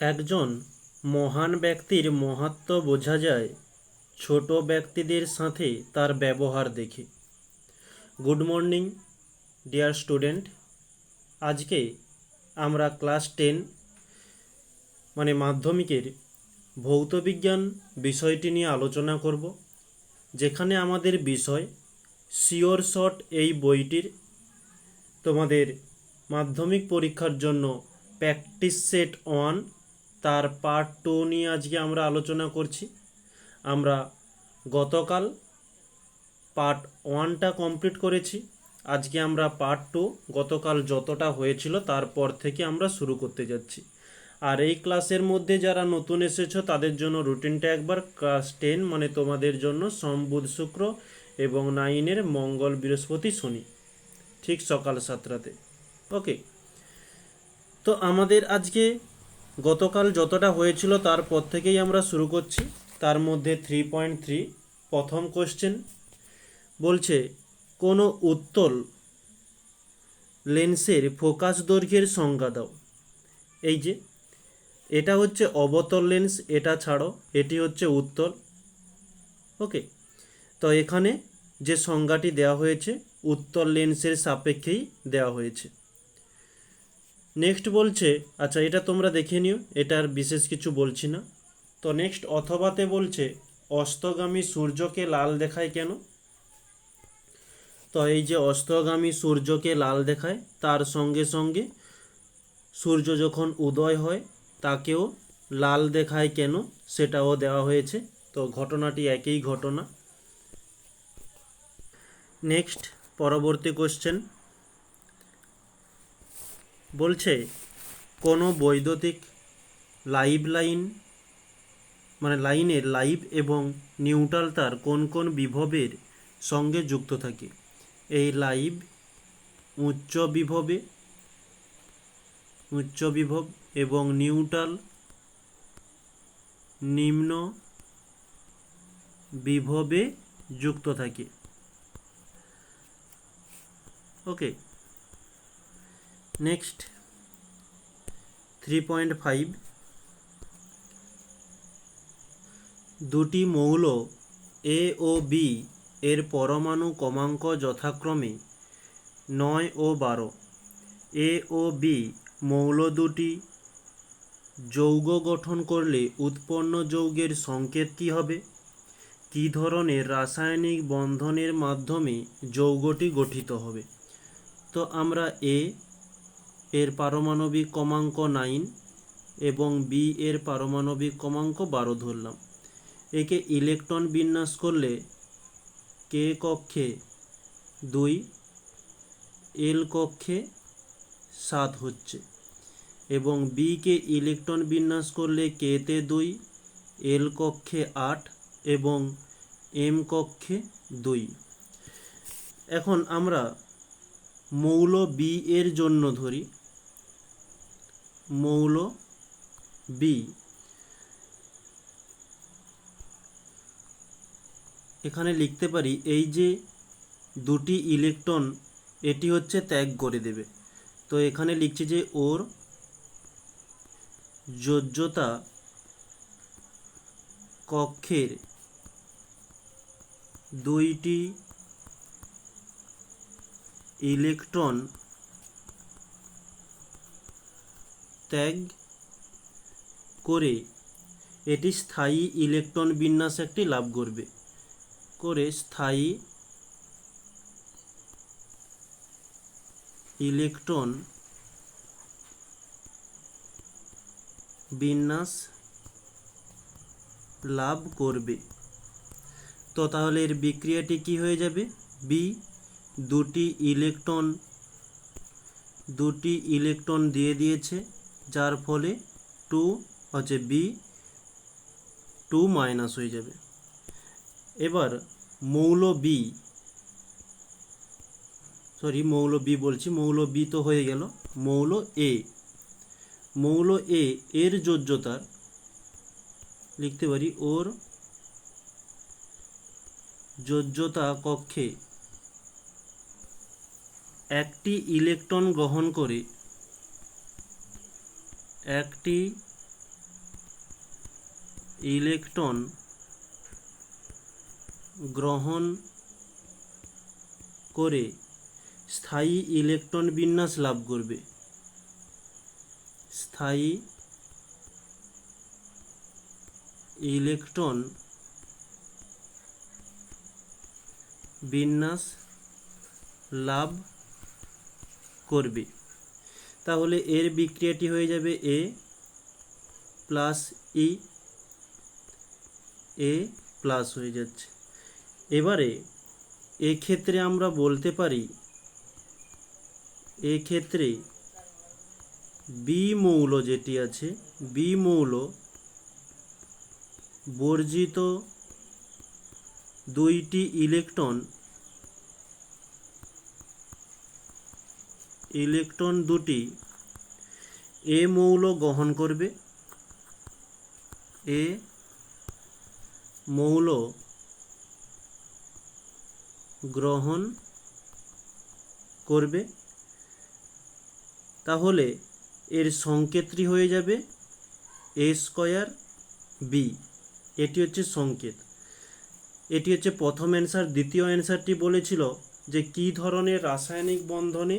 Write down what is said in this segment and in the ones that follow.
একজন মহান ব্যক্তির মাহাত্ম্য বোঝা যায় ছোট ব্যক্তিদের সাথে তার ব্যবহার দেখে। Good morning dear student. আজকে আমরা ক্লাস 10 মাধ্যমিকের ভৌতবিজ্ঞান বিষয়টি নিয়ে আলোচনা করব, যেখানে আমাদের বিষয় শিওর শর্ট এই বইটির তোমাদের মাধ্যমিক পরীক্ষার জন্য প্র্যাকটিস সেট 1 তার পার্ট 2 নিয়ে আজকে আমরা আলোচনা করছি। আমরা গতকাল পার্ট 1টা কমপ্লিট করেছি, আজকে আমরা পার্ট 2 গতকাল যতটা হয়েছিল তারপর থেকে আমরা শুরু করতে যাচ্ছি। আর এই ক্লাসের মধ্যে যারা নতুন এসেছো তাদের জন্য রুটিনটা একবার, ক্লাস 10 তোমাদের জন্য সোম বুধ শুক্র এবং 9-এর মঙ্গল বৃহস্পতি শনি, ঠিক সকাল 7টাতে। ওকে, তো আমাদের আজকে গতকাল যতটা হয়েছিল তারপর থেকেই আমরা শুরু করছি। তার মধ্যে 3.3 প্রথম কোশ্চেন বলছে, কোনো উত্তল লেন্সের ফোকাস দৈর্ঘ্যের সংজ্ঞা দাও। এই যে এটা হচ্ছে অবতল লেন্স, এটা ছাড়ো, এটি হচ্ছে উত্তল। ওকে, তো এখানে যে সংজ্ঞাটি দেওয়া হয়েছে উত্তল লেন্সের সাপেক্ষেই দেওয়া হয়েছে। নেক্সট বলছে, আচ্ছা এটা তোমরা দেখে নিও, এটার বিশেষ কিছু বলছি না। তো নেক্সট অথবাতে বলছে, অস্তগামী সূর্যকে লাল দেখায় কেন? তো এই যে অস্তগামী সূর্যকে লাল দেখায়, তার সঙ্গে সঙ্গে সূর্য যখন উদয় হয় তাকেও লাল দেখায় কেন সেটাও দেওয়া হয়েছে। তো ঘটনাটি একই ঘটনা। নেক্সট পরবর্তী কোশ্চেন বলছে, কোনো বৈদ্যুতিক লাইনের লাইভ এবং নিউট্রাল তার কোন কোন বিভবের সঙ্গে যুক্ত থাকে? এই লাইভ উচ্চ বিভব এবং নিউট্রাল নিম্ন বিভবে যুক্ত থাকে। ওকে, নেক্সট 3.5, দুটি মৌল এ ও বি এর পরমাণু ক্রমাঙ্ক যথাক্রমে 9 ও 12। এ ও বি মৌল দুটি যৌগ গঠন করলে উৎপন্ন যৌগের সংকেত কী হবে? কী ধরনের রাসায়নিক বন্ধনের মাধ্যমে যৌগটি গঠিত হবে? তো আমরা এ এর পারমাণবিক ক্রমাঙ্ক 9 এবং বি এর পারমাণবিক ক্রমাঙ্ক 12 ধরলাম। একে ইলেকট্রন বিন্যাস করলে কে কক্ষে 2, এল কক্ষে 7 হচ্ছে, এবং বি কে ইলেকট্রন বিন্যাস করলে কেতে 2, এল কক্ষে 8 এবং এম কক্ষে 2। এখন আমরা মৌল বি এর জন্য ধরি, মৌল বি এখানে লিখতে পারি, এই যে দুটি ইলেকট্রন এটি হচ্ছে ত্যাগ করে দেবে। তো এখানে লিখছি যে ওর যোজ্যতা কক্ষের 2টি ইলেকট্রন ত্যাগ করে এটি স্থায়ী ইলেকট্রন বিন্যাস একটি লাভ করবে, স্থায়ী ইলেকট্রন বিন্যাস লাভ করবে। তো তাহলে এর বিক্রিয়াটি কি হয়ে যাবে? বি দুটি ইলেকট্রন দিয়ে দিয়েছে, যার ফলে 2 হচ্ছে বি 2 মাইনাস হয়ে যাবে। এবার মৌল বি তো হয়ে গেল। মৌল এ এর যোজ্যতা লিখতে পারি, ওর যোজ্যতা কক্ষে একটি ইলেকট্রন গ্রহণ করে একটি ইলেকট্রন গ্রহণ করে স্থায়ী ইলেকট্রন বিন্যাস লাভ করবে। স্থায়ী ইলেকট্রন বিন্যাস লাভ করবে। তাহলে এর বিক্রিয়াটি হয়ে যাবে এ প্লাস ই, এ প্লাস হয়ে যাচ্ছে। এবারে এক্ষেত্রে আমরা বলতে পারি, এক্ষেত্রে বি মৌল যেটি আছে, বি মৌল বর্জিত দুইটি ইলেকট্রন দুটি এ মৌল গ্রহণ করবে, এ মৌল গ্রহণ করবে। তাহলে এর সংকেতটি হয়ে যাবে এ স্কয়ার বি। এটি হচ্ছে সংকেত। এটি হচ্ছে প্রথম অ্যান্সার। দ্বিতীয় অ্যান্সারটি বলেছিল যে কী ধরনের রাসায়নিক বন্ধনে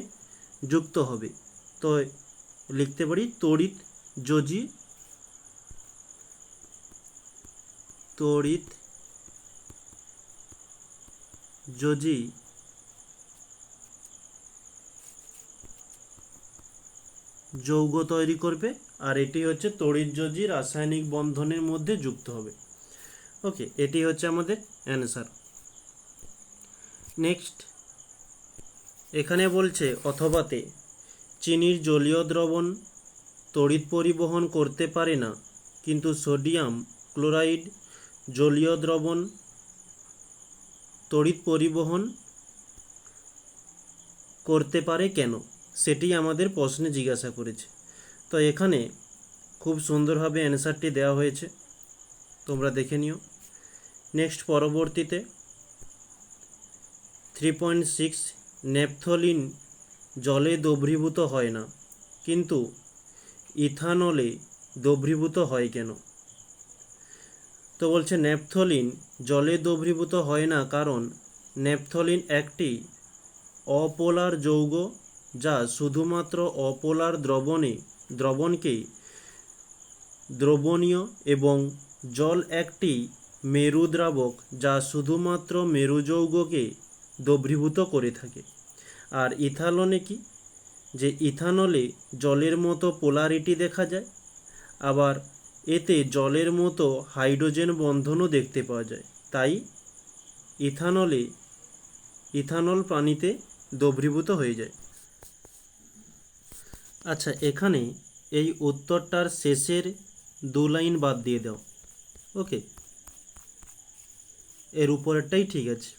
যুক্ত হবে, তো লিখতে পারি তড়িৎ যোজী, তড়িৎ যোজী যৌগ তৈরি করবে, আর এটি হচ্ছে তড়িৎযোজী রাসায়নিক বন্ধনের মধ্যে যুক্ত হবে। ওকে, এটি হচ্ছে আমাদের অ্যান্সার। নেক্সট এখানে বলছে অথবাতে চিনির জলীয় দ্রবণ তড়িৎ পরিবহন করতে পারে না, কিন্তু সোডিয়াম ক্লোরাইড জলীয় দ্রবণ তড়িৎ পরিবহন করতে পারে কেন, সেটি আমাদের প্রশ্নে জিজ্ঞাসা করেছে। তো এখানে খুব সুন্দরভাবে অ্যান্সারটি দেওয়া হয়েছে, তোমরা দেখে নিও। নেক্সট পরবর্তীতে 3.6 ন্যাপথলিন জলে দ্রবীভূত হয় না, কিন্তু ইথানলে দ্রবীভূত হয় কেন। তো বলছে ন্যাপথলিন জলে দ্রবীভূত হয় না কারণ ন্যাপথলিন একটি অপোলার যৌগ, যা শুধুমাত্র অপোলার দ্রবণকে দ্রবণীয়, এবং জল একটি মেরু দ্রাবক, যা শুধুমাত্র মেরু যৌগকে দ্রবীভূত করে থাকে। আর ইথানলে কি, যে ইথানলে জলের মতো পোলারিটি দেখা যায়, আবার এতে জলের মতো হাইড্রোজেন বন্ধনও দেখতে পাওয়া যায়, তাই ইথানল পানিতে দ্রবীভূত হয়ে যায়। আচ্ছা, এখানে এই উত্তরটার শেষের 2 লাইন বাদ দিয়ে দাও। ওকে, এর উপরেরটাই ঠিক আছে।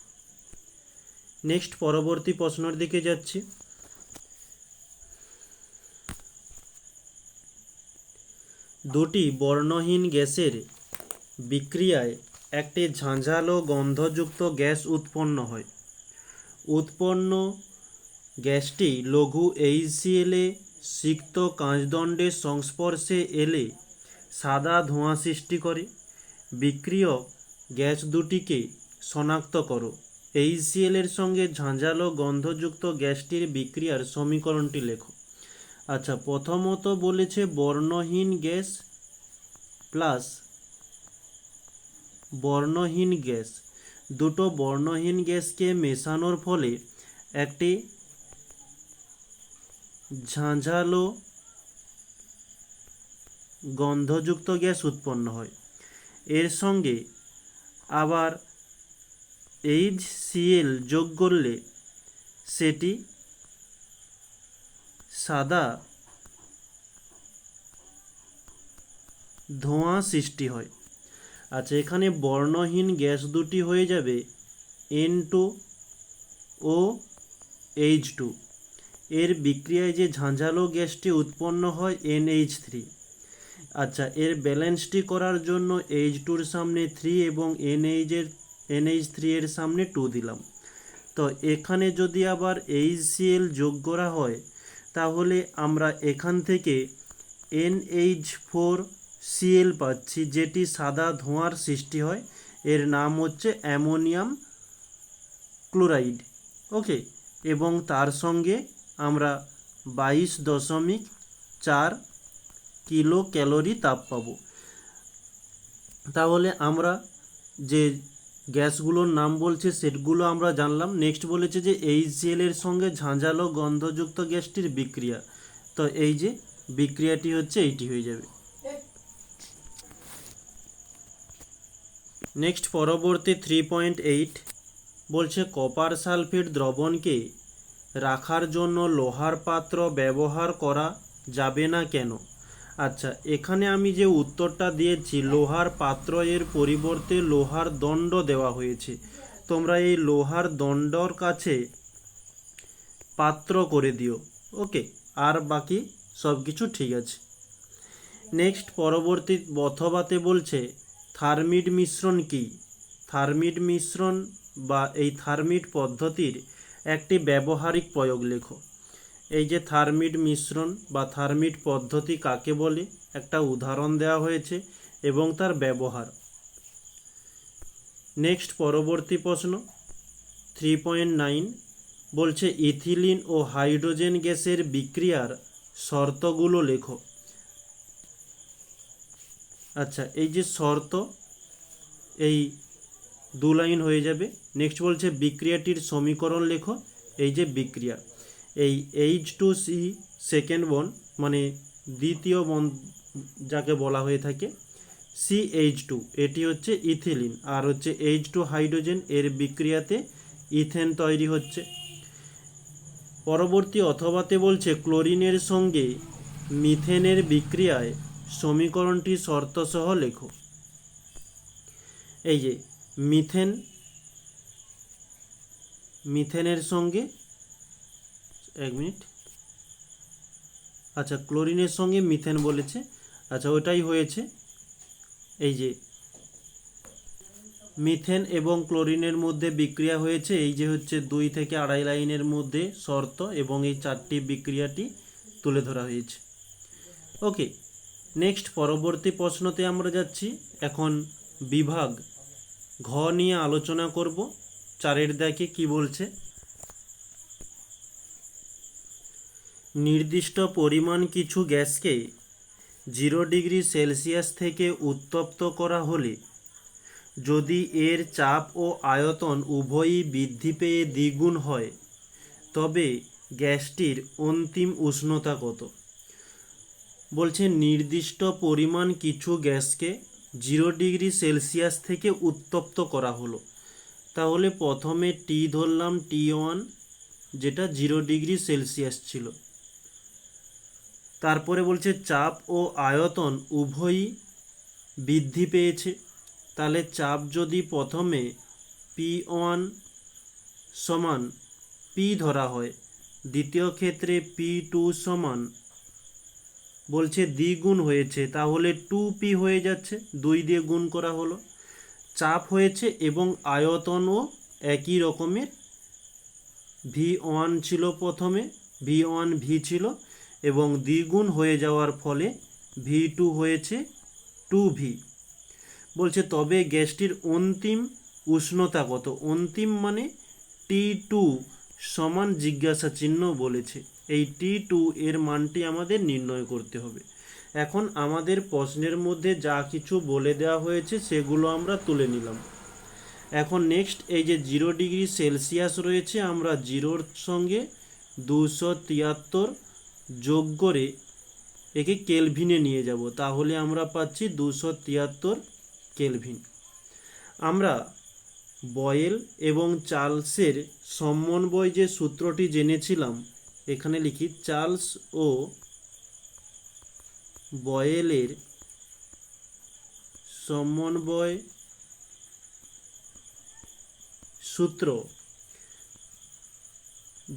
নেক্সট পরবর্তী প্রশ্নের দিকে যাচ্ছি। দুটি বর্ণহীন গ্যাসের বিক্রিয়ায় একটি ঝাঁঝালো গন্ধযুক্ত গ্যাস উৎপন্ন হয়। উৎপন্ন গ্যাসটি লঘু HCl এ সিক্ত কাঁচদণ্ডের সংস্পর্শে এলে সাদা ধোঁয়া সৃষ্টি করে। বিক্রিয়ক গ্যাস দুটিকে শনাক্ত করো। HCl এর সঙ্গে ঝাঁঝালো গন্ধযুক্ত গ্যাসটির বিক্রিয়ার সমীকরণটি লেখো। আচ্ছা, প্রথমত বলেছে বর্ণহীন গ্যাস প্লাস বর্ণহীন গ্যাস, দুটো বর্ণহীন গ্যাসকে মেশানোর ফলে একটি ঝাঁঝালো গন্ধযুক্ত গ্যাস উৎপন্ন হয়। এর সঙ্গে আবার HCl যোগ করলে সেটি সাদা ধোঁয়া সৃষ্টি হয়। আচ্ছা, এখানে বর্ণহীন গ্যাস দুটি হয়ে যাবে N2O H2, এর বিক্রিয়ায় যে ঝাঁঝালো গ্যাসটি উৎপন্ন হয় NH3। আচ্ছা, এর ব্যালেন্সটি করার জন্য H2-র সামনে 3 এবং NH3 এর সামনে 2 দিলাম। তো এখানে যদি আবার HCl যোগ করা হয়, তাহলে আমরা এখান থেকে NH4 Cl পাচ্ছি, যেটি সাদা ধোঁয়ার সৃষ্টি হয়, এর নাম হচ্ছে অ্যামোনিয়াম ক্লোরাইড। ওকে, এবং তার সঙ্গে আমরা 22.4 কিলো ক্যালোরি তাপ পাবো। তাহলে আমরা যে গ্যাসগুলোর নাম বলছে সেগুলো আমরা জানলাম। নেক্সট বলেছে যে HCl এর সঙ্গে ঝাঁঝালো গন্ধযুক্ত গ্যাসটির বিক্রিয়া। তো এই যে বিক্রিয়াটি হচ্ছে এইটি হয়ে যাবে। নেক্সট পরবর্তী 3.8 বলছে কপার সালফেট দ্রবণকে রাখার জন্য লোহার পাত্র ব্যবহার করা যাবে না কেন? আচ্ছা, এখানে আমি যে উত্তরটা দিয়েছি লোহার পাত্র এর পরিবর্তে লোহার দণ্ড দেওয়া হয়েছে। তোমরা এই লোহার দণ্ডর কাছে পাত্র করে দিও। ওকে, আর বাকি সব কিছু ঠিক আছে। নেক্সট পরবর্তী অথবাতে বলছে থার্মিড মিশ্রণ কি? থার্মিড মিশ্রণ বা এই থার্মিড পদ্ধতির একটি ব্যবহারিক প্রয়োগ লেখো। এই যে থার্মিড মিশ্রণ বা থার্মিড পদ্ধতি কাকে বলে, একটা উদাহরণ দেওয়া হয়েছে এবং তার ব্যবহার। নেক্সট পরবর্তী প্রশ্ন 3.9 বলছে ইথিলিন ও হাইড্রোজেন গ্যাসের বিক্রিয়ার শর্তগুলো লেখো। আচ্ছা, এই যে শর্ত, এই 2 লাইন হয়ে যাবে। নেক্সট বলছে বিক্রিয়াটির সমীকরণ লেখো। এই যে বিক্রিয়া, এই H2C সেকেন্ড বন্ড মানে দ্বিতীয় বন্ড যাকে বলা হয়ে থাকে, CH2 এটি হচ্ছে ইথিলিন, আর হচ্ছে H2 হাইড্রোজেন, এর বিক্রিয়াতে ইথেন তৈরি হচ্ছে। পরবর্তী অথবাতে বলছে ক্লোরিনের সঙ্গে মিথেনের বিক্রিয়ায় সমীকরণটি শর্তসহ লেখো। এই যে মিথেনের সঙ্গে, এক মিনিট, আচ্ছা ক্লোরিনের সঙ্গে মিথেন বলেছে, আচ্ছা ওটাই হয়েছে। এই যে মিথেন এবং ক্লোরিনের মধ্যে বিক্রিয়া হয়েছে, এই যে হচ্ছে 2 থেকে 2.5 লাইনের মধ্যে শর্ত এবং এই 4টি বিক্রিয়াটি তুলে ধরা হয়েছে। ওকে, নেক্সট পরবর্তী প্রশ্নতে আমরা যাচ্ছি। এখন বিভাগ ঘ নিয়ে আলোচনা করব। 4 দেখে কি বলছে, নির্দিষ্ট পরিমাণ কিছু গ্যাসকে 0 ডিগ্রি সেলসিয়াস থেকে উত্তপ্ত করা হলে যদি এর চাপ ও আয়তন উভয়ই বৃদ্ধি পেয়ে দ্বিগুণ হয় তবে গ্যাসটির অন্তিম উষ্ণতা কত? বলছে নির্দিষ্ট পরিমাণ কিছু গ্যাসকে 0 ডিগ্রি সেলসিয়াস থেকে উত্তপ্ত করা হলো। তাহলে প্রথমে টি ধরলাম, T1, যেটা 0 ডিগ্রি সেলসিয়াস ছিল। তারপরে বলছে চাপ ও আয়তন উভয়ই বৃদ্ধি পেয়েছে। তাহলে চাপ যদি প্রথমে P1 সমান P ধরা হয়, দ্বিতীয় ক্ষেত্রে P2 সমান বলছে দ্বিগুণ হয়েছে, তাহলে 2P হয়ে যাচ্ছে, 2 দিয়ে গুণ করা হলো। চাপ হয়েছে এবং আয়তনও একই রকমের, V1 ছিল প্রথমে, V ছিল এবং দ্বিগুণ হয়ে যাওয়ার ফলে V2 হয়েছে 2V। বলছে তবে গ্যাসটির অন্তিম উষ্ণতা কত? অন্তিম মানে T2 সমান জিজ্ঞাসা চিহ্ন বলেছে, এই T2 এর মানটি আমাদের নির্ণয় করতে হবে। এখন আমাদের প্রশ্নের মধ্যে যা কিছু বলে দেওয়া হয়েছে সেগুলো আমরা তুলে নিলাম। এখন নেক্সট এই যে 0 ডিগ্রি সেলসিয়াস রয়েছে, আমরা 0-র সঙ্গে 273 যোগ করে একে কেলভিনে নিয়ে যাব, তাহলে আমরা পাচ্ছি 273 কেলভিন। আমরা বয়েল এবং চার্লসের সমন্বয় যে সূত্রটি জেনেছিলাম, এখানে লিখি চার্লস ও বয়েলের সমন্বয় সূত্র,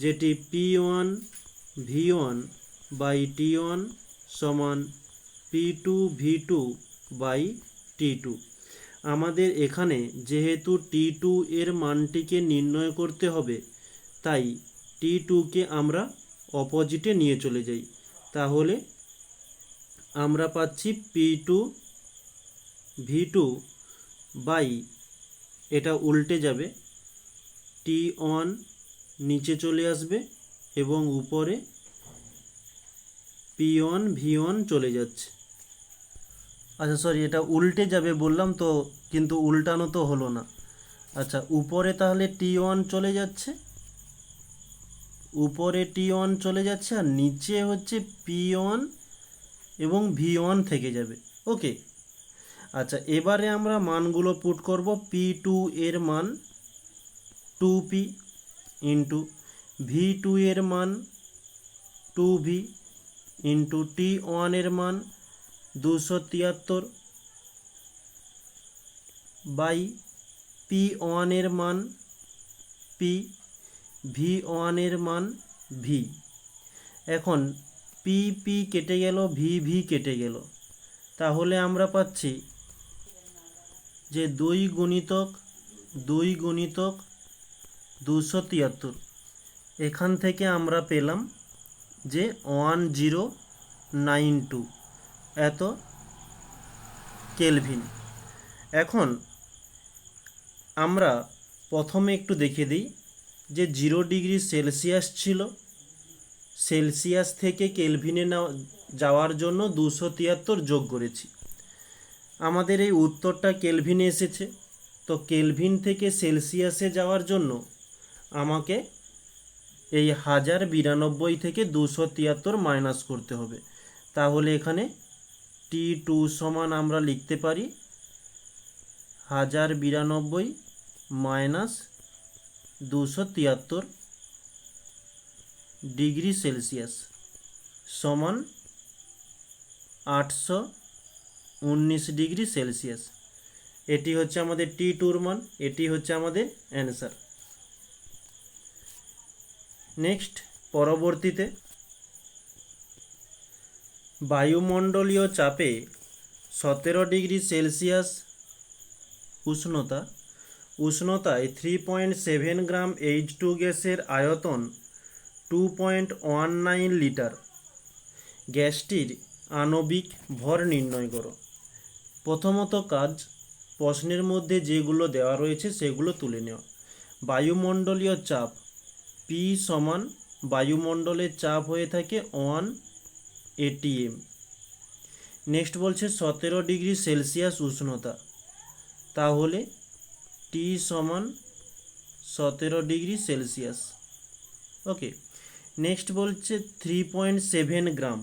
যেটি P1 V1 বাই T1 সমান P2 V2 বাই T2। আমাদের এখানে যেহেতু T2 এর মানটিকে নির্ণয় করতে হবে, তাই T2 কে আমরা অপোজিটে নিয়ে চলে যাই। তাহলে আমরা পাচ্ছি P2V2 বাই, এটা উল্টে যাবে, T1 নিচে চলে আসবে এবং উপরে P1V1 চলে যাচ্ছে। আচ্ছা সরি, এটা উল্টে যাবে বললাম তো, কিন্তু উল্টানো তো হলো না। আচ্ছা, উপরে তাহলে T1 চলে যাচ্ছে, উপরে T1 চলে যাচ্ছে, আর নিচে হচ্ছে P1 এবং V1 থেকে যাবে। ওকে, আচ্ছা এবারে আমরা মানগুলো পুট করব। P2 এর মান 2P ইন্টু V2 এর মান 2V ইন্টু T1 এর মান 273 বাই P1 এর মান P, V1 এর মান V। এখন P কেটে গেল, V কেটে গেল, তাহলে আমরা পাচ্ছি যে 2 গুণিতক 273। এখান থেকে আমরা পেলাম যে 1092 এত কেলভিন। এখন আমরা প্রথমে একটু দেখে দিই যে 0 ডিগ্রি সেলসিয়াস ছিল, সেলসিয়াস থেকে কেলভিনে যাওয়ার জন্য 273 যোগ করেছি। আমাদের এই উত্তরটা কেলভিনে এসেছে, তো কেলভিন থেকে সেলসিয়াসে যাওয়ার জন্য আমাকে এই 1092 থেকে 273 মাইনাস করতে হবে। তাহলে এখানে T2 সমান আমরা লিখতে পারি 1092 মাইনাস 273 ডিগ্রি সেলসিয়াস সমান 819 ডিগ্রি সেলসিয়াস। এটি হচ্ছে আমাদের T2 মান, এটি হচ্ছে আমাদের অ্যান্সার। নেক্সট, পরবর্তীতে বায়ুমণ্ডলীয় চাপে 17 ডিগ্রি সেলসিয়াস উষ্ণতায় 3.7 গ্রাম H2 গ্যাসের আয়তন 2.19 লিটার। গ্যাসটির আণবিক ভর নির্ণয় করো। প্রথমত কাজ, প্রশ্নের মধ্যে যেগুলো দেওয়া রয়েছে সেগুলো তুলে নেওয়া। বায়ুমণ্ডলীয় চাপ P সমান, বায়ুমণ্ডলের চাপ হয়ে থাকে 1 atm। নেক্সট বলছে 17 ডিগ্রি সেলসিয়াস উষ্ণতা, তাহলে T সমান 17 ডিগ্রি সেলসিয়াস। ওকে, নেক্সট বলছে 3.7 গ্রাম,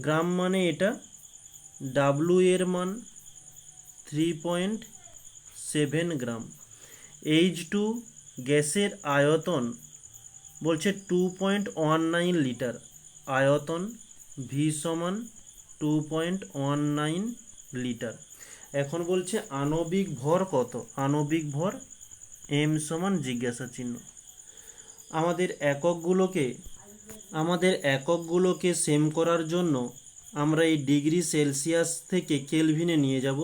গ্রাম মানে এটা W এর মান 3.7 গ্রাম। H2 গ্যাসের আয়তন বলছে 2.19 লিটার, আয়তন V সমান 2.19 লিটার। এখন বলছে আণবিক ভর কত, আণবিক ভর M সমান জিজ্ঞাসা চিহ্ন। আমাদের এককগুলোকে সেম করার জন্য আমরা এই ডিগ্রি সেলসিয়াস থেকে কেলভিনে নিয়ে যাব।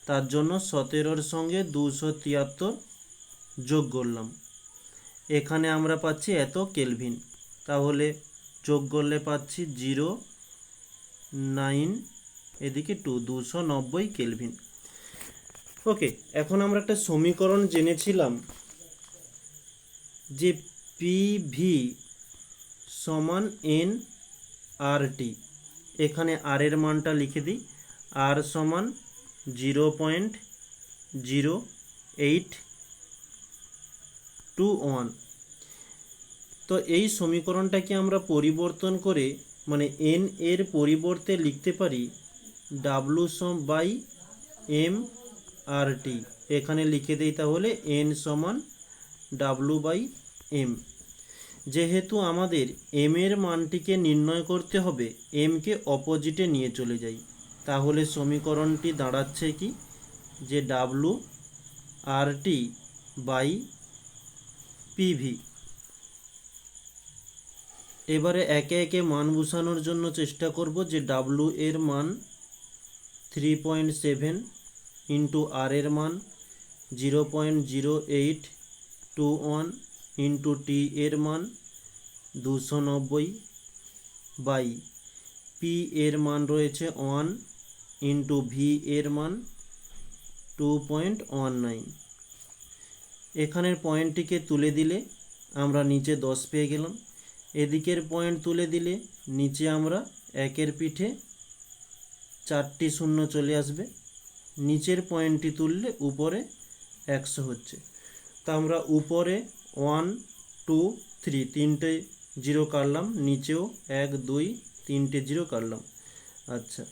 তার জন্য 17-র সঙ্গে 273 যোগ করলাম, এখানে আমরা পাচ্ছি এত কেলভিন, তাহলে যোগ করলে পাচ্ছি 09, এদিকে 290 কেলভিন। ওকে, এখন আমরা একটা সমীকরণ জেনেছিলাম যে PV সমান nRT। এখানে R এর মানটা লিখে দিই, R সমান 0.0821। তো এই সমীকরণটাকে আমরা পরিবর্তন করে, মানে n এর পরিবর্তে লিখতে পারি W সম বাই mRT। এখানে লিখে দিই তাহলে n সমান W বাই m। যেহেতু আমাদের m এর মানটিকে নির্ণয় করতে হবে, m কে অপোজিটে নিয়ে চলে যাই, তাহলে সমীকরণটি দাঁড়াচ্ছে কি, যে WRT বাই PV। এবারে একে একে মান বসানোর জন্য চেষ্টা করব। যে W এর মান 3.7 ইন্টু R এর মান 0.0821 ইন্টু T এর মান 290 বাই P পি এর মান রয়েছে 1 ইন্টু ভি এর মান 2.19। এখানের পয়েন্টটিকে তুলে দিলে আমরা নিচে 10 পেয়ে গেলাম। এদিকের পয়েন্ট তুলে দিলে নিচে আমরা 1-এর পিঠে 4টি শূন্য চলে আসবে। নিচের পয়েন্টটি তুললে উপরে 100 হচ্ছে। তা আমরা উপরে 1 2 3 তিনটে জিরো কাটলাম, নিচেও 1 2 3টে জিরো কাটলাম। আচ্ছা,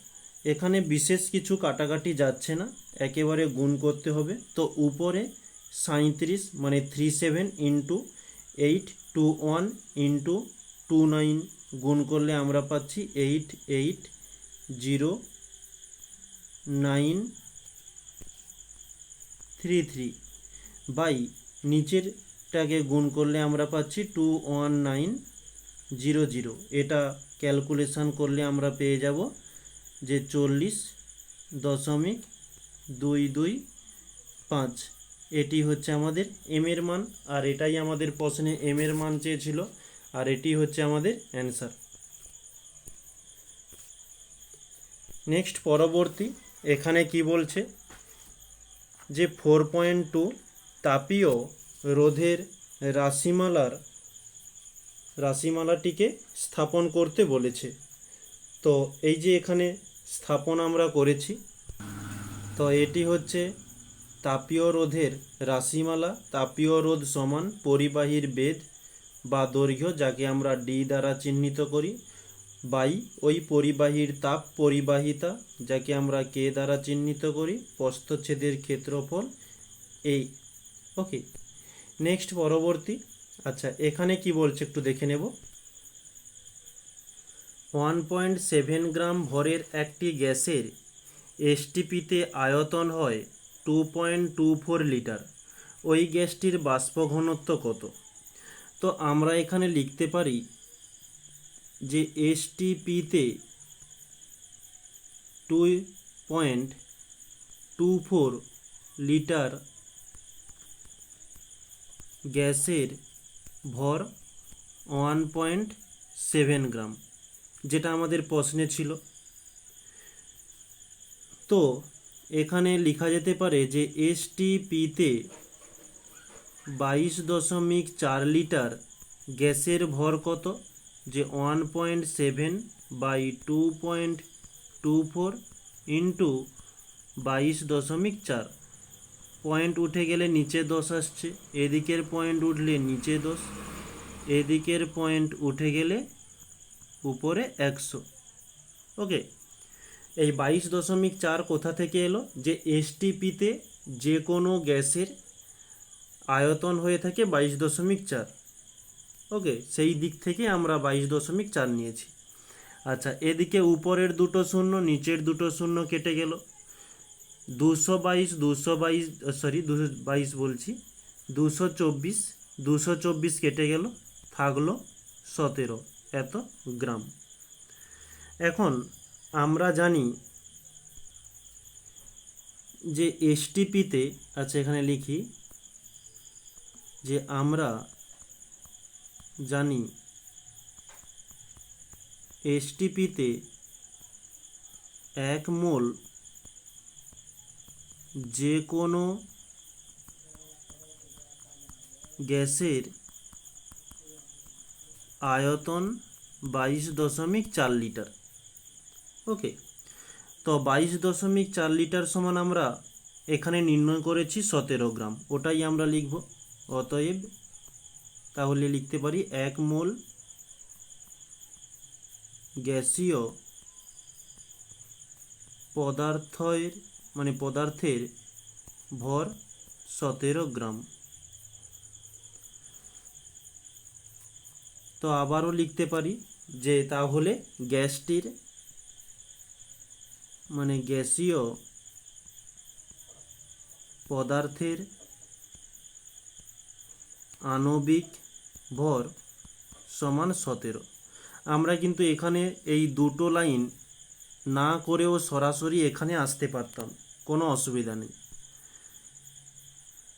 এখানে বিশেষ কিছু কাটাকাটি যাচ্ছে না, একেবারে গুণ করতে হবে। তো উপরে 37 মানে 37 ইন্টু 821 ইন্টু 29 গুণ করলে আমরা পাচ্ছি 880,933 বাই নিচেরটাকে গুণ করলে আমরা পাচ্ছি 21900। এটা ক্যালকুলেশন করলে আমরা পেয়ে যাব যে 40.225। এটি হচ্ছে আমাদের এম এর মান, আর এটাই আমাদের প্রশ্নে এম এর মান চেয়েছিল, আর এটি হচ্ছে আমাদের অ্যান্সার। নেক্সট পরবর্তী এখানে কি বলছে যে 4.2 তাপীয় রোধের রাশিমালাটিকে স্থাপন করতে বলেছে। তো এই যে এখানে স্থাপন আমরা করেছি, তো এটি হচ্ছে তাপীয় রোধের রাশিমালা। তাপীয় রোধ সমান পরিবাহীর বেধ বা দৈর্ঘ্য, যাকে আমরা ডি দ্বারা চিহ্নিত করি, বাই ওই পরিবাহীর তাপ পরিবাহিতা, যাকে আমরা কে দ্বারা চিহ্নিত করি, প্রস্থচ্ছেদের ক্ষেত্রফল এই। ওকে, নেক্সট পরবর্তী। আচ্ছা, এখানে কি বলছে একটু দেখে নেব। 1.7 গ্রাম ভরের একটি গ্যাসের এসটিপিতে আয়তন হয় 2.24 লিটার। ওই গ্যাসটির বাষ্প ঘনত্ব কত? তো আমরা এখানে লিখতে পারি যে এসটিপিতে 2.24 লিটার গ্যাসের ভর 1.7 গ্রাম, যেটা আমাদের প্রশ্নে ছিল। তো এখানে লেখা যেতে পারে যে এসটিপিতে 22.4 লিটার গ্যাসের ভর কত, যে 1.7 বাই 2.24 ইন্টু 22.4। পয়েন্ট উঠে গেলে নিচে 10 আসছে, এদিকের পয়েন্ট উঠলে নিচে 10, এদিকের পয়েন্ট উঠে গেলে উপরে 100। ওকে, এই 22.4 কোথা থেকে এলো? যে এসটিপিতে যে কোনো গ্যাসের আয়তন হয়ে থাকে 22.4। ওকে, সেই দিক থেকে আমরা 22.4 নিয়েছি। আচ্ছা, এদিকে উপরের দুটো শূন্য নিচের দুটো শূন্য কেটে গেল, 224 কেটে গেল, থাকলো 17 এত গ্রাম। এখন আমরা জানি যে এসটিপিতে, আচ্ছা এখানে লিখি যে আমরা জানি এসটিপিতে 1 মোল যে কোনো গ্যাসের আয়তন 22.4 লিটার। ওকে, তো 22.4 লিটার সমান আমরা এখানে নির্ণয় করেছি 17 গ্রাম, ওটাই আমরা লিখব। অতএব তাহলে লিখতে পারি 1 মোল গ্যাসীয় পদার্থের ভর 17 গ্রাম। তো আবারও লিখতে পারি যে তাহলে গ্যাসটির গ্যাসীয় পদার্থের আণবিক ভর সমান 17। আমরা কিন্তু এখানে এই দুটো লাইন না করেও সরাসরি এখানে আসতে পারতাম, কোনো অসুবিধা নেই।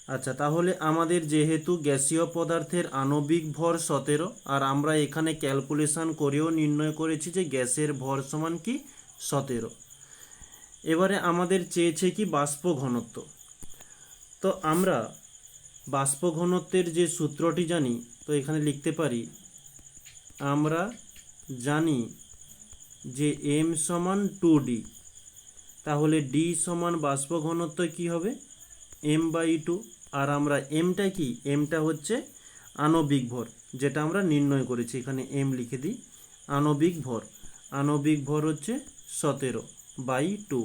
আচ্ছা, তাহলে আমাদের যেহেতু গ্যাসীয় পদার্থের আণবিক ভর 17, আর আমরা এখানে ক্যালকুলেশন করেও নির্ণয় করেছি যে গ্যাসের ভর সমান কি 17। এবারে আমাদের চেয়েছে কি বাষ্প ঘনত্ব। তো আমরা বাষ্প ঘনত্বের যে সূত্রটি জানি, তো এখানে লিখতে পারি, আমরা জানি যে m সমান 2d, তাহলে d সমান বাষ্প ঘনত্ব কি হবে m/2। আর আমরা mটা কি, mটা হচ্ছে আণবিক ভর, যেটা আমরা নির্ণয় করেছি, এখানে m লিখে দিই। আণবিক ভর হচ্ছে 17/2,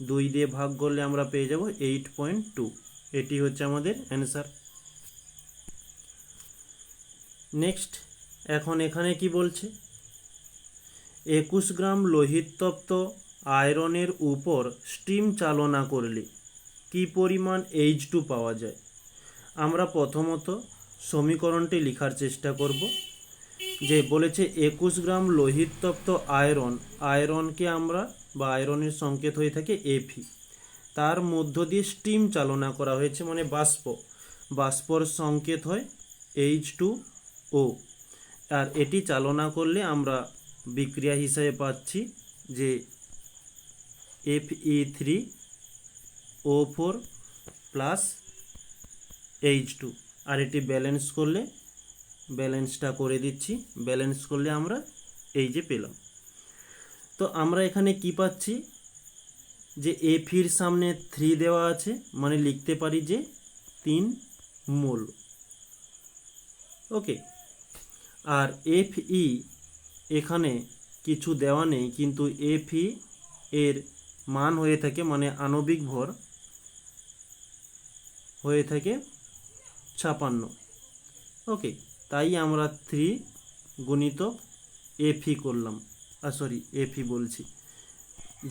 2 দিয়ে ভাগ করলে আমরা পেয়ে যাব 8.2। এটি হচ্ছে আমাদের অ্যান্সার। নেক্সট, এখন এখানে কি বলছে, 21 গ্রাম লোহিতপ্ত আয়রনের উপর স্টিম চালনা করলে কি পরিমাণ H2 পাওয়া যায়। আমরা প্রথমত সমীকরণটি লেখার চেষ্টা করব। যে বলেছে 21 গ্রাম লোহিতপ্ত আয়রনকে আমরা, বা আয়রনের সংকেত হয়ে থাকে Fe, তার মধ্য দিয়ে স্টিম চালনা করা হয়েছে, মানে বাষ্পর সংকেত হয় H2O। আর এটি চালনা করলে আমরা বিক্রিয়া হিসাবে পাচ্ছি যে Fe3O4 প্লাস H2। আর এটি ব্যালেন্স করলে, ব্যালেন্সটা করে দিচ্ছি, ব্যালেন্স করলে আমরা এই যে পেলাম। তো আমরা এখানে কি পাচ্ছি, যে Feর সামনে 3 দেওয়া আছে, মানে লিখতে পারি যে 3 মোল। ওকে। আর Fe এখানে কিছু দেওয়া নেই, কিন্তু Fe এর মান হয়ে থাকে, মানে আণবিক ভর হয়ে থাকে 56। ওকে, তাই আমরা 3 গুণিতক Fe করলাম, Fe বলছি,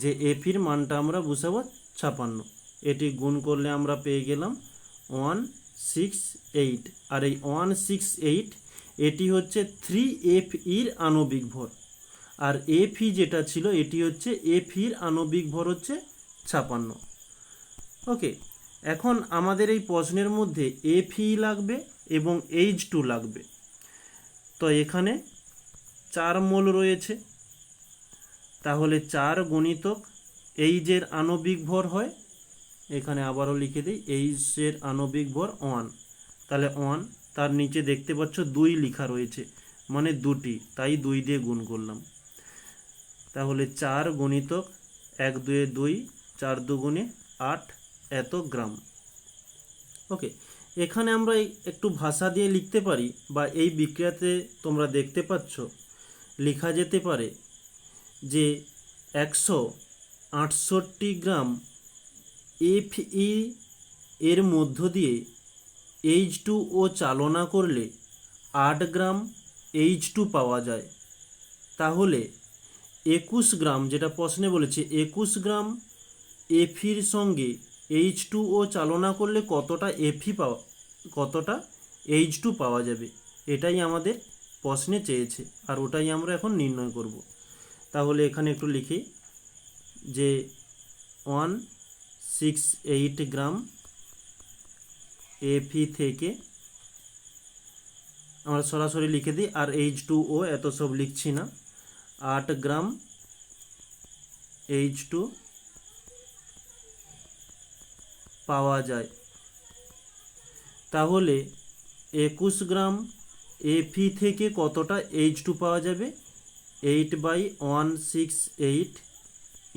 যে Feর মানটা আমরা বসাবো 56। এটি গুণ করলে আমরা পেয়ে গেলাম 168। আর এই 168 এটি হচ্ছে 3Feর আণবিক ভর, আর Fe যেটা ছিল এটি হচ্ছে Feর আণবিক ভর হচ্ছে 56। ওকে, এখন আমাদের এই প্রশ্নের মধ্যে Fe লাগবে এবং H2 লাগবে। তো এখানে 4 মোল রয়েছে, তাহলে 4 গুণিতক H এর আণবিক ভর হয়, এখানে আবারও লিখে দিই, H এর আণবিক ভর 1, তাহলে 1, তার নিচে দেখতে পাচ্ছ 2 লেখা রয়েছে, মানে 2টি, তাই 2 দিয়ে গুণ করলাম। তাহলে 4 গুণিতক 1 2 2, 4 2 8 এত গ্রাম। ওকে, এখানে আমরা একটু ভাষা দিয়ে লিখতে পারি, বা এই বিক্রিয়াতে তোমরা দেখতে পাচ্ছ লেখা যেতে পারে যে 168 গ্রাম Fe এর মধ্য দিয়ে H2O চালনা করলে 8 গ্রাম H2 পাওয়া যায়। তাহলে 21 গ্রাম, যেটা প্রশ্নে বলেছে 21 গ্রাম Feর সঙ্গে H2O চালনা করলে কতটা H2 পাওয়া যাবে, এটাই আমাদের প্রশ্নে চেয়েছে, আর ওটাই আমরা এখন নির্ণয় করব। তাহলে এখানে একটু লিখি যে 168 গ্রাম Fe থেকে আমরা সরাসরি লিখে দিই, আর H2O এত সব লিখছি না, 8 গ্রাম H2 পাওয়া যায়। তাহলে 21 গ্রাম Fe থেকে কতটা H2 পাওয়া যাবে, 8/168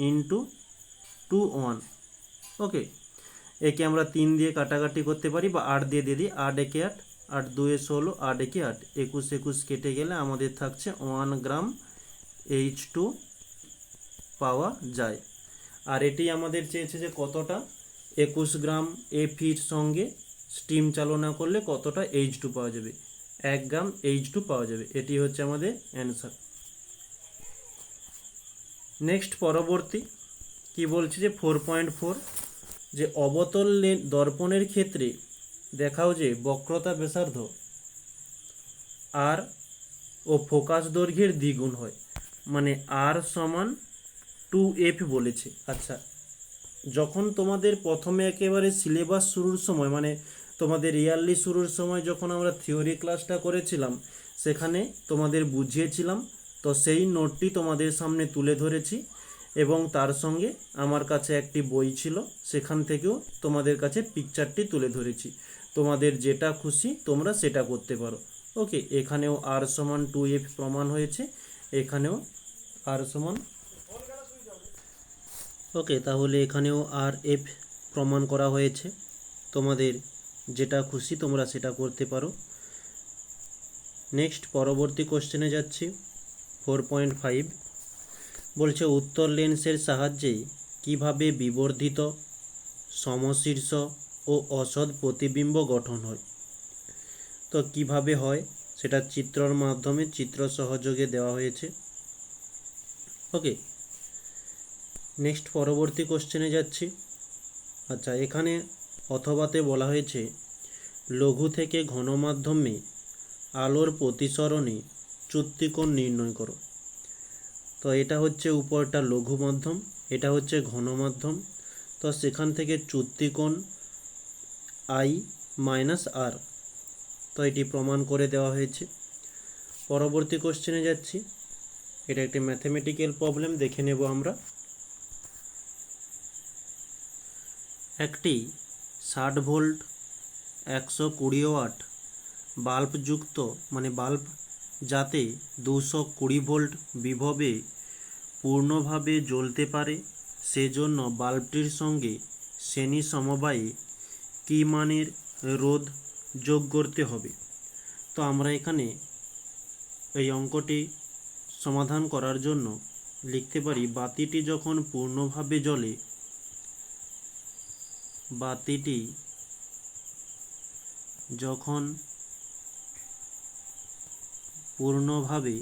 ইন্টু 21। ওকে, একে আমরা 3 দিয়ে কাটাকাটি করতে পারি, বা 8 দিয়ে দিই, 8 একে 8, 8 2 16, 8 একে 8, 21 21 কেটে গেলে আমাদের থাকছে 1 গ্রাম H2 পাওয়া যায়। আর এটি আমাদের চেয়েছে যে কতটা 21 গ্রাম Feর সঙ্গে স্টিম চালনা করলে কতটা H2 পাওয়া যাবে, 1 গ্রাম H2 পাওয়া যাবে। এটি হচ্ছে আমাদের অ্যান্সার। নেক্সট, পরবর্তী কি বলছে যে 4.4, যে অবতল দর্পণের ক্ষেত্রে দেখাও যে বক্রতা ব্যাসার্ধ আর ও ফোকাস দৈর্ঘ্যের দ্বিগুণ হয়, মানে R সমান 2F বলেছে। আচ্ছা, যখন তোমাদের প্রথমে একেবারে সিলেবাস শুরুর সময়, মানে তোমাদের ইয়ারলি শুরুর সময় যখন আমরা থিওরি ক্লাসটা করেছিলাম সেখানে তোমাদের বুঝিয়েছিলাম, তো সেই নোটটি তোমাদের সামনে তুলে ধরেছি এবং তার সঙ্গে আমার কাছে একটি বই ছিল, সেখান থেকেও তোমাদের কাছে পিকচারটি তুলে ধরেছি। তোমাদের যেটা খুশি তোমরা সেটা করতে পারো। ওকে, এখানেও আর সমান 2f প্রমাণ হয়েছে, এখানেও আর সমান, ওকে, তাহলে এখানেও আর এফ প্রমাণ করা হয়েছে। তোমাদের যেটা খুশি তোমরা সেটা করতে পারো। নেক্সট পরবর্তী কোশ্চেনে যাচ্ছি। 4.5 বলছে উত্তর লেন্সের সাহায্যে কিভাবে বিবর্ধিত, সমশীর্ষ ও অসৎ প্রতিবিম্ব গঠন হয়। তো কিভাবে হয় সেটা চিত্রর মাধ্যমে, চিত্র সহযোগে দেওয়া হয়েছে। ওকে, নেক্সট পরবর্তী কোশ্চেনে যাচ্ছি। আচ্ছা, এখানে অথবাতে বলা হয়েছে লঘু থেকে ঘন মাধ্যমে আলোর প্রতিসরণে চ্যুতিকোণ নির্ণয় করো। তো এটা হচ্ছে উপরটা লঘু মাধ্যম, এটা হচ্ছে ঘন মাধ্যম, তো সেখান থেকে চ্যুতিকোণ I - R, তো এটি প্রমাণ করে দেওয়া হয়েছে। পরবর্তী কোশ্চেনে যাচ্ছি। এটা একটি ম্যাথমেটিক্যাল প্রবলেম, দেখে নেব আমরা। একটি 60 ভোল্ট 120 ওয়াট বাল্ব যুক্ত, মানে বাল্ব যাতে 220 ভোল্ট বিভবে পূর্ণভাবে জ্বলতে পারে, সেজন্য বাল্বটির সঙ্গে শ্রেণী সমবায়ে কী মানের রোধ যোগ করতে হবে। তো আমরা এখানে এই অঙ্কটি সমাধান করার জন্য লিখতে পারি, বাতিটি যখন পূর্ণভাবে জ্বলে, বাতিটি যখন পূর্ণভাবে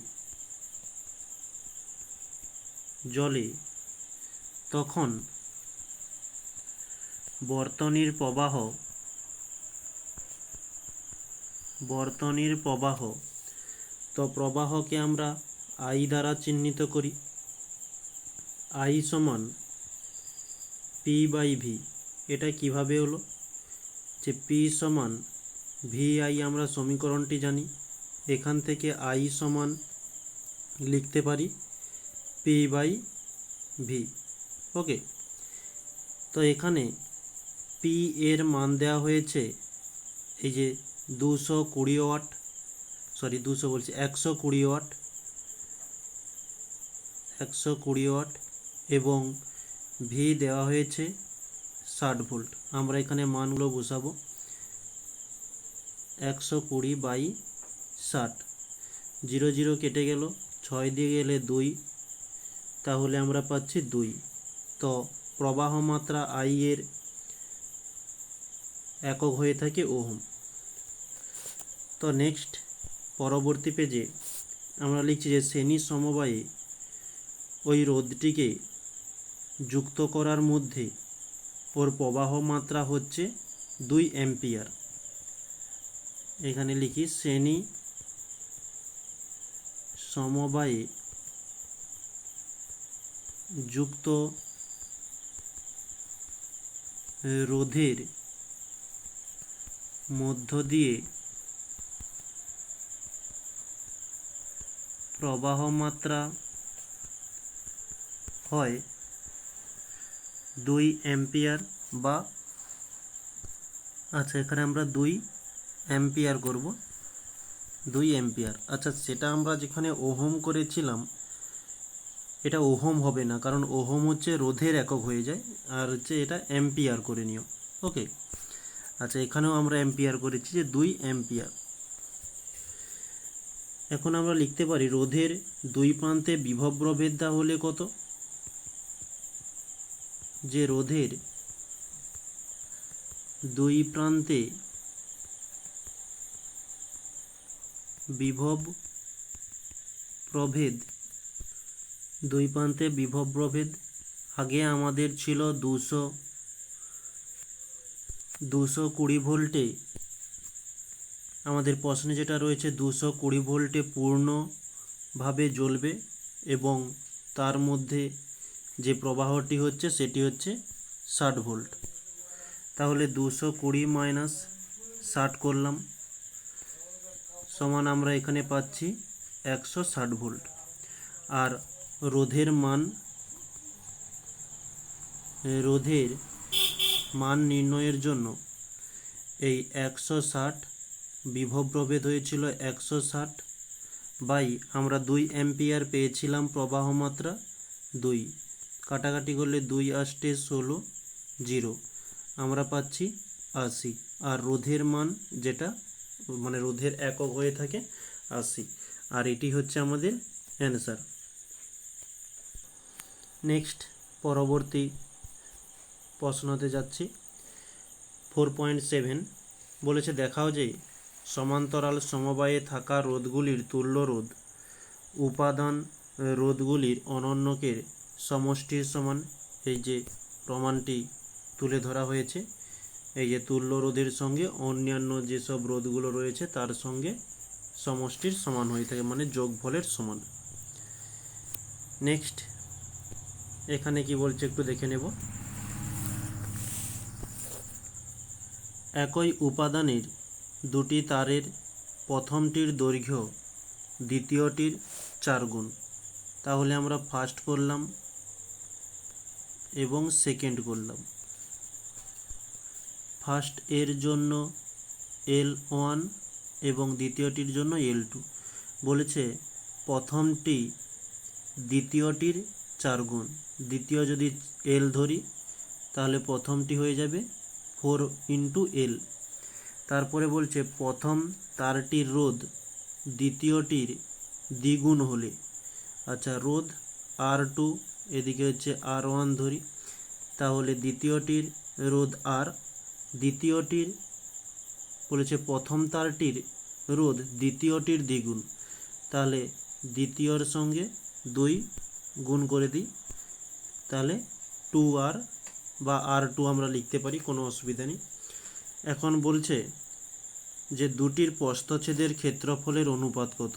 জ্বলে তখন বর্তনীর প্রবাহ, তো প্রবাহকে আমরা I দ্বারা চিহ্নিত করি। I সমান P/V। এটা কিভাবে হলো যে P সমান VI, আমরা সমীকরণটি জানি, এখান থেকে I সমান লিখতে পারি P/V। ওকে, তো এখানে P এর মান দেওয়া হয়েছে এই যে 120 ওয়াট এবং V দেওয়া হয়েছে 60 ভোল্ট। আমরা এখানে মানগুলো বসাবো, 120/60, 0 0 কেটে গেল, 6 দিয়ে গেলে 2, তাহলে আমরা পাচ্ছি 2। তো প্রবাহ মাত্রা I এর একক হয়ে থাকে ওহম। তো নেক্সট পরবর্তী পেজে আমরা লিখছি যে শ্রেণী সমবায়ে ওই রোধটিকে যুক্ত করার মধ্যে ওর প্রবাহ মাত্রা হচ্ছে 2 অ্যাম্পিয়ার। এখানে লিখি শ্রেণী সমবায়ে যুক্ত রোধের মধ্য দিয়ে প্রবাহ মাত্রা হয় 2 অ্যাম্পিয়ার বা, আচ্ছা এখানে আমরা 2 অ্যাম্পিয়ার করব, 2 অ্যাম্পিয়ার। আচ্ছা, সেটা আমরা যেখানে ওহম করেছিলাম এটা ওহম হবে না, কারণ ওহম হচ্ছে রোধের একক হয়ে যায়, আর হচ্ছে এটা অ্যাম্পিয়ার করে নিও। ওকে, আচ্ছা এখানেও আমরা অ্যাম্পিয়ার করেছি যে 2 অ্যাম্পিয়ার। এখন আমরা লিখতে পারি রোধের দুই প্রান্তে বিভব প্রভেদ দেওয়া হলে কত, যে রোধের দুই প্রান্তে বিভব প্রভেদ, দুই প্রান্তে বিভব প্রভেদ আগে আমাদের ছিল 220 ভোল্টে, আমাদের প্রশ্নে যেটা রয়েছে 220 ভোল্টে পূর্ণভাবে জ্বলবে এবং তার মধ্যে যে প্রবাহটি হচ্ছে সেটি হচ্ছে 60 ভোল্ট। তাহলে 220 - 60 করলাম সমান আমরা এখানে পাচ্ছি 160 ভোল্ট। আর রোধের মান নির্ণয়ের জন্য এই 160 বিভব প্রভেদ হয়েছিল 160 বাই আমরা 2 অ্যাম্পিয়ার পেয়েছিলাম প্রবাহ মাত্রা 2, কাটাকাটি করলে 2 আসতে 16, 0 আমরা পাচ্ছি 80। আর রোধের মান যেটা মানে রোধের একক হয়ে থাকে 80। আর এটি হচ্ছে আমাদের অ্যান্সার। নেক্সট পরবর্তী প্রশ্নতে যাচ্ছি। 4.7 বলেছে দেখাও যে সমান্তরাল সমবায়ে থাকা রোধগুলির তুল্য রোধ উপাদান রোধগুলির অনন্যকের সমষ্টির সমান। এই যে প্রমাণটি তুলে ধরা হয়েছে, এই যে তুল্য রোধের সঙ্গে অন্যান্য যেসব রোধগুলো রয়েছে তার সঙ্গে সমষ্টির সমান হয়ে থাকে, মানে যোগফলের সমান। নেক্সট এখানে কি বলছে একটু দেখে নেব। একই উপাদানের দুটি তারের প্রথমটির দৈর্ঘ্য দ্বিতীয়টির 4 গুণ। তাহলে আমরা ফার্স্ট করলাম এবং সেকেন্ড করলাম। ফার্স্ট এর জন্য L1 এবং দ্বিতীয়টির জন্য L2। বলেছে প্রথমটি দ্বিতীয়টির 4 গুণ। দ্বিতীয় যদি L ধরি তাহলে প্রথমটি হয়ে যাবে 4 × L। তারপরে বলছে প্রথম তারটির রোধ দ্বিতীয়টির দ্বিগুণ হলে, আচ্ছা রোধ R2 এদিকে হচ্ছে R1 ধরি, তাহলে দ্বিতীয়টির রোধ R, দ্বিতীয়টির বলেছে প্রথম তারটির রোধ দ্বিতীয়টির দ্বিগুণ, তাহলে দ্বিতীয়র সঙ্গে 2 গুণ করে দিই, তাহলে 2R বা R2 আমরা লিখতে পারি, কোনো অসুবিধা নেই। এখন বলছে যে দুটির প্রস্থচ্ছেদের ক্ষেত্রফলের অনুপাত কত।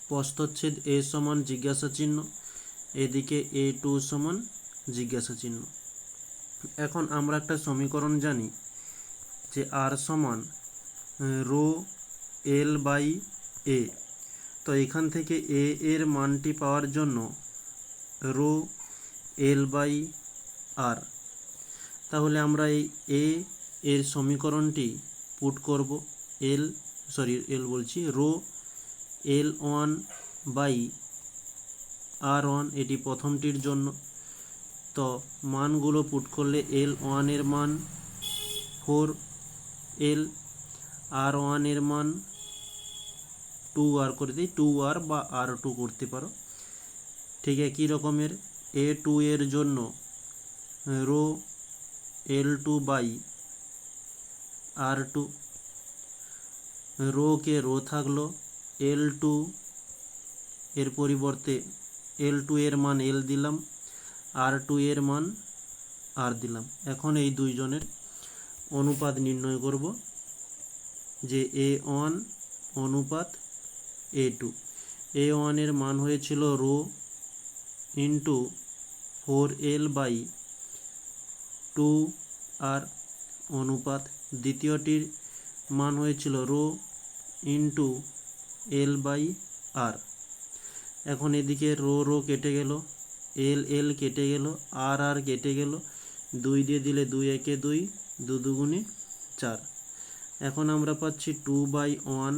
প্রস্থচ্ছেদ A সমান জিজ্ঞাসা চিহ্ন, এদিকে A2 সমান জিজ্ঞাসা চিহ্ন। এখন আমরা একটা সমীকরণ জানি যে R সমান রো L/A। তো এখান থেকে A এর মানটি পাওয়ার জন্য রো L/R, তাহলে আমরা এই A এর সমীকরণটি পুট করব। রো L1/R1, এটি প্রথমটির জন্য। তো মানগুলো পুট করলে L1 এর মান 4L, R1 এর মান 2R করে দিই, 2R বা R2 করতে পারো। ঠিক একই রকমের A2 এর জন্য রো L2/R2, রোকে রো থাকলো, L2 এর পরিবর্তে L2 এর মান L দিলাম, R2 এর মান R দিলাম। এখন এই দুইজনের অনুপাত নির্ণয় করব, যে A1 অনুপাত A2। A1 এর মান হয়েছিল রো ইন্টু 4L/2R অনুপাত, দ্বিতীয়টির মান হয়েছিল রো ইন্টু L/R। এখন এদিকে রো রো কেটে গেল, L কেটে গেল, R কেটে গেল, 2 দিয়ে দিলে 2 একে 2, 2 দুগুণে 4। এখন আমরা পাচ্ছি 2/1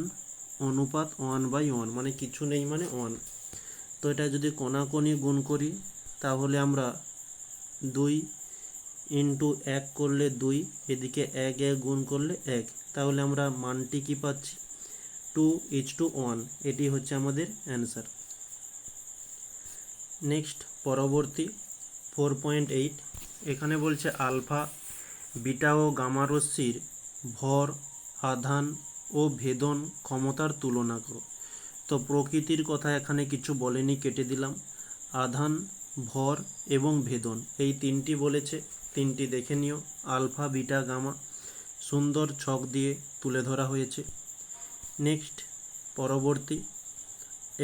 অনুপাত 1/1, মানে কিছু নেই মানে 1। তো এটা যদি কোণাকোণি গুণ করি তাহলে আমরা 2 × 1 করলে 2, এদিকে 1 গুণ করলে 1, তাহলে আমরা মানটি কি পাচ্ছি 2:1। এটি হচ্ছে আমাদের অ্যান্সার। নেক্সট পরবর্তী 4.8, এখানে বলছে আলফা, বিটা ও গামা রশ্মির ভর, আধান ও ভেদন ক্ষমতার তুলনা করো। তো প্রকৃতির কথা এখানে কিছু বলেনি, কেটে দিলাম। আধান, ভর এবং ভেদন এই তিনটি বলেছে, তিনটি দেখে নিও। আলফা, বিটা, গামা সুন্দর ছক দিয়ে তুলে ধরা হয়েছে। নেক্সট পরবর্তী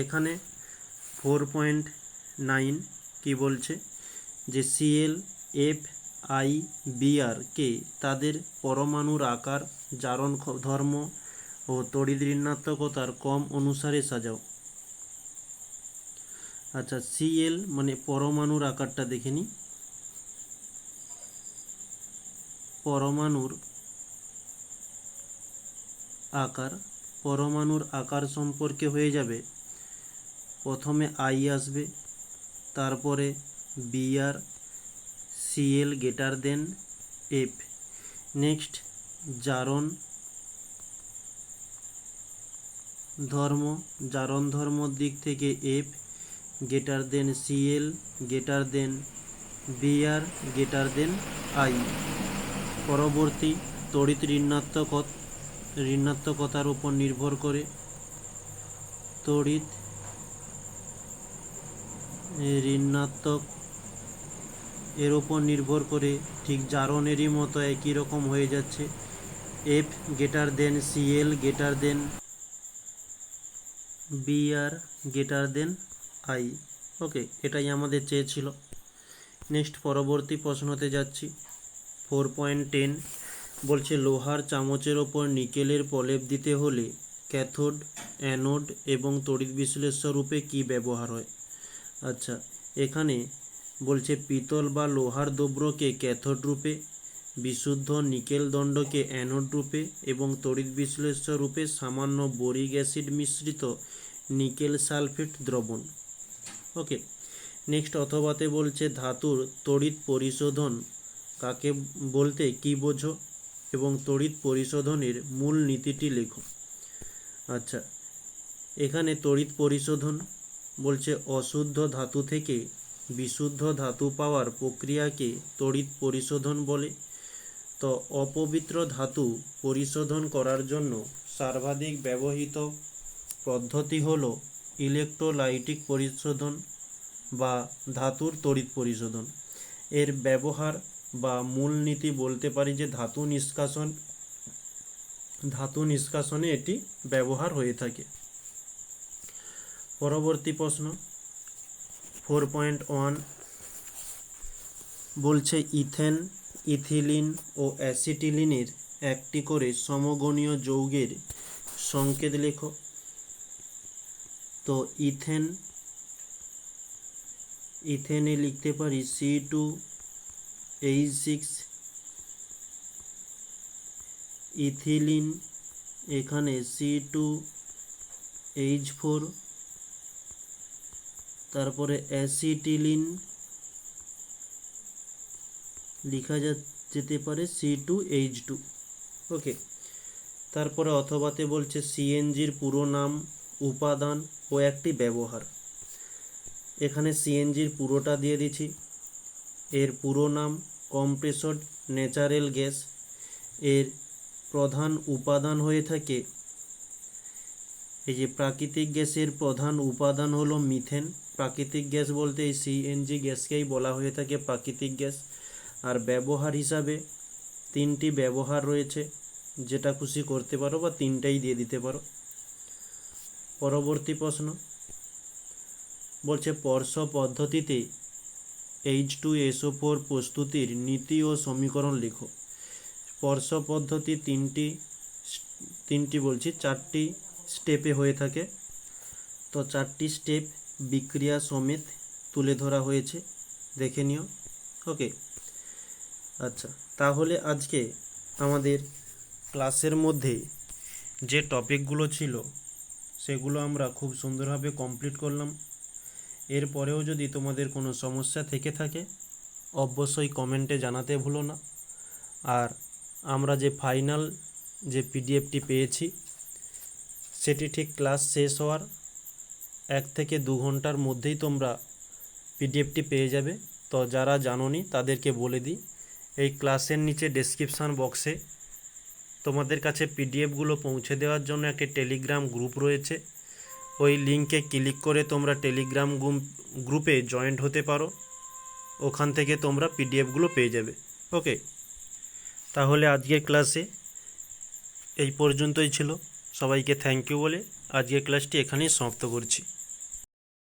এখানে 4.9 কি বলছে যে ClF IBR কে তাদের পরমাণুর আকার, জারণ ধর্ম ও তড়িৎ ঋণাত্মকতার ক্রম অনুসারে সাজাও। আচ্ছা, Cl মানে পরমাণুর আকারটা দেখে নিই। পরমাণুর আকার সম্পর্কে হয়ে যাবে, প্রথমে I আসবে, তারপরে Br, Cl greater than F। Next জারণ ধর্মর দিক থেকে F greater than Cl greater than Br greater than I। পরবর্তী তড়িৎ ঋণাত্মকতার উপর নির্ভর করে, তড়িৎ ঋণাত্মক এর উপর নির্ভর করে ঠিক জারণেরই মতো একই রকম হয়ে যাচ্ছে, F greater than Cl greater than Br greater than I। ওকে, এটাই আমাদের চেয়েছিল। নেক্সট পরবর্তী প্রশ্নতে যাচ্ছি। 4.10 বলছে লোহার চামচের ওপর নিকেলের প্রলেপ দিতে হলে ক্যাথোড, অ্যানোড এবং তড়িৎ বিশ্লেষ্য রূপে কি ব্যবহার হয়? আচ্ছা, এখানে বলছে পিতল বা লোহার দ্রব্যকে ক্যাথোড রূপে, বিশুদ্ধ নিকেল দণ্ডকে অ্যানোড রূপে এবং তড়িৎ বিশ্লেষ্য রূপে সামান্য বোরিক অ্যাসিড মিশ্রিত নিকেল সালফেট দ্রবণ। ওকে, নেক্সট অথবাতে বলছে ধাতুর তড়িৎ পরিশোধন কাকে বলতে কি বোঝো এবং তড়িৎ পরিশোধনের মূল নীতিটি লেখো। আচ্ছা, এখানে তড়িৎ পরিশোধন বলছে অশুদ্ধ ধাতু থেকে বিশুদ্ধ ধাতু পাওয়ার প্রক্রিয়াকে তড়িৎ পরিশোধন বলে। তো অপবিত্র ধাতু পরিশোধন করার জন্য সর্বাধিক ব্যবহৃত পদ্ধতি হলো ইলেকট্রোলাইটিক পরিশোধন বা ধাতুর তড়িৎ পরিশোধন। এর ব্যবহার বা মূলনীতি বলতে পারি যে ধাতু নিষ্কাশনে এটি ব্যবহার হয়ে থাকে। পরবর্তী প্রশ্ন 4.1 বলছে ইথেন, ইথিলিন ও অ্যাসিটিলিনের একটি করে সমগণীয় যৌগের সংকেত লেখো। তো ইথেনে লিখতে পারি C2H6, ইথিলিন এখানে C2H4, তারপরে অ্যাসিটিলিন লেখা যেতে পারে C2H2। ওকে, তারপরে অথবাতে বলছে সিএনজির পুরো নাম, উপাদান ও একটি ব্যবহার। এখানে সিএনজির পুরোটা দিয়ে দিচ্ছি। এর পুরো নাম কম্প্রেসড ন্যাচারাল গ্যাস। এর প্রধান উপাদান হয়ে থাকে, এই যে প্রাকৃতিক গ্যাসের প্রধান উপাদান হলো মিথেন। প্রাকৃতিক গ্যাস বলতে এই সিএনজি গ্যাসকেই বলা হয়ে থাকে প্রাকৃতিক গ্যাস। আর ব্যবহার হিসাবে 3টি ব্যবহার রয়েছে, যেটা খুশি করতে পারো বা 3টাই দিয়ে দিতে পারো। পরবর্তী প্রশ্ন বলছে পর্স পদ্ধতিতে H2SO4 প্রস্তুতির নীতি ও সমীকরণ লেখো। পর্স পদ্ধতি 4টি স্টেপে হয়ে থাকে। তো 4টি স্টেপ বিক্রিয়া সমেত তুলে ধরা হয়েছে, দেখে নিও। ওকে, আচ্ছা, তাহলে আজকে আমাদের ক্লাসের মধ্যে যে টপিকগুলো ছিল সেগুলো আমরা খুব সুন্দরভাবে কমপ্লিট করলাম। এরপরেও যদি তোমাদের কোনো সমস্যা থেকে থাকে অবশ্যই কমেন্টে জানাতে ভুলো না। আর আমরা যে ফাইনাল যে পিডিএফটি পেয়েছি সেটি ঠিক ক্লাস শেষ হওয়ার 1 থেকে 2 ঘন্টার মধ্যেই তোমরা পিডিএফটি পেয়ে যাবে। তো যারা জানোনি তাদেরকে বলে দিই, এই ক্লাসের নিচে ডেসক্রিপশান বক্সে তোমাদের কাছে পিডিএফগুলো পৌঁছে দেওয়ার জন্য একটি টেলিগ্রাম গ্রুপ রয়েছে। ওই লিঙ্কে ক্লিক করে তোমরা টেলিগ্রাম গ্রুপে জয়েন্ট হতে পারো, ওখান থেকে তোমরা পিডিএফগুলো পেয়ে যাবে। ওকে, তাহলে আজকের ক্লাসে এই পর্যন্তই ছিল। সবাইকে থ্যাংক ইউ বলে আজকের ক্লাসটি এখানেই সমাপ্ত করছি।